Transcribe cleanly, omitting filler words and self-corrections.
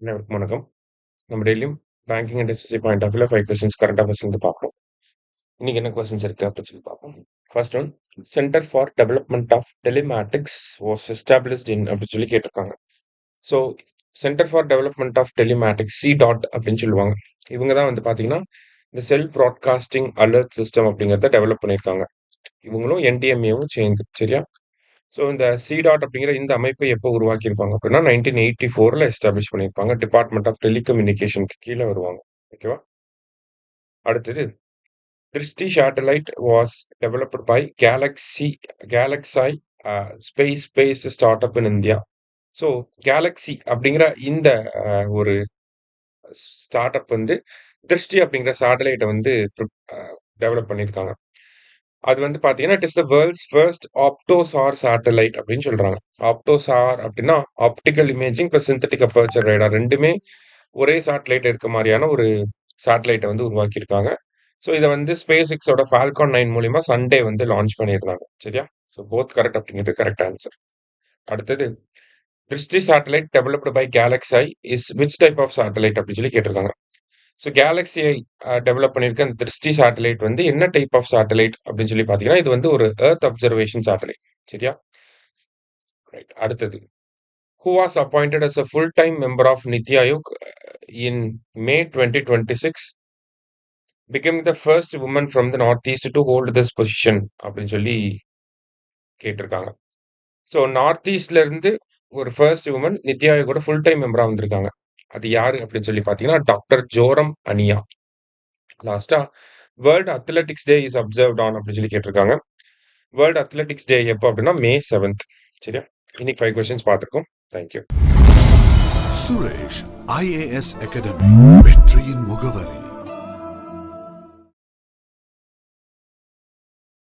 அனைவருக்கும் வணக்கம். நம்ம டெய்லியும் banking and SSC point of வியூல 5 கொஸ்டின்ஸ் கரண்ட் அஃபேர்ஸ்லேருந்து பார்ப்போம். இன்னைக்கு என்ன கொஸ்டின்ஸ் இருக்கு அப்படின்னு சொல்லி பார்ப்போம். First one, center for development of telematics was established in அப்படின்னு சொல்லி கேட்டிருக்காங்க. So center for development of telematics C DOT அப்படின்னு சொல்லுவாங்க. இவங்க தான் வந்து பார்த்தீங்கன்னா இந்த செல் ப்ராட்காஸ்டிங் அலர்ட் சிஸ்டம் அப்படிங்கிறத டெவலப் பண்ணியிருக்காங்க. இவங்களும் என்டிஎம்ஏவும் சேர்ந்து, சரியா? ஸோ இந்த சி.டாட் அப்படிங்கிற இந்த அமைப்பை எப்போ உருவாக்கியிருப்பாங்க அப்படின்னா 1984ல் எஸ்டாப்ளிஷ் பண்ணியிருப்பாங்க. டிபார்ட்மெண்ட் ஆஃப் டெலிகம்யூனிகேஷனுக்கு கீழே வருவாங்க. ஓகேவா? அடுத்தது, Drishti satellite was developed by GalaxEye space start up in India. So GalaxEye அப்படிங்கிற இந்த ஒரு ஸ்டார்ட் அப் வந்து திருஷ்டி அப்படிங்கிற சேட்டலைட்டை வந்து டெவலப் பண்ணியிருக்காங்க. அது வந்து பார்த்தீங்கன்னா it is the world's first OptoSAR satellite அப்படின்னு சொல்றாங்க. ஆப்டோசார் அப்படின்னா optical imaging plus synthetic aperture radar ரெண்டுமே ஒரே சேட்டலைட் இருக்க மாதிரியான ஒரு சேட்டலைட்டை வந்து உருவாக்கியிருக்காங்க. ஸோ இதை வந்து ஸ்பேஸ் எக்ஸோட ஃபால்கான் 9 மூலியமா சண்டே வந்து லான்ச் பண்ணியிருந்தாங்க. சரியா? ஸோ போத் கரெக்ட் அப்படிங்கிறது கரெக்ட் ஆன்சர். அடுத்தது, Drishti satellite developed by GalaxEye is which type of satellite அப்படின்னு சொல்லி கேட்டிருக்காங்க. ஸோ கேலக்ஸியை டெவலப் பண்ணியிருக்க அந்த திருஷ்டி சேட்டலைட் வந்து என்ன டைப் ஆஃப் சேட்டலைட் அப்படின்னு சொல்லி பார்த்தீங்கன்னா இது வந்து ஒரு எர்த் அப்சர்வேஷன் சேட்டலைட். சரியா? ரைட். அடுத்தது, who was appointed as a full-time member of Niti Aayog in May 2026, becoming the first woman from the Northeast to hold this position அப்படின்னு சொல்லி கேட்டிருக்காங்க. ஸோ நார்த் ஈஸ்ட்ல இருந்து ஒரு ஃபர்ஸ்ட் உமன் நித்தி ஆயோகோட full time மெம்பரா வந்திருக்காங்க. அது யாரு அப்படின்னு சொல்லி பார்த்தீங்கன்னா டாக்டர் ஜோரம் அனியா. லாஸ்டா, world athletics day is observed on அப்படின்னு சொல்லி கேட்டிருக்காங்க. வேர்ல்டு அத்லெட்டிக்ஸ் டே எப்போ அப்படின்னா May 7th. சரியா? இன்னைக்கு 5 கொஸ்டின்ஸ் பார்த்துருக்கோம். தேங்க்யூ. சுரேஷ் IAS அகாடமி, வெற்றியின் முகவரி.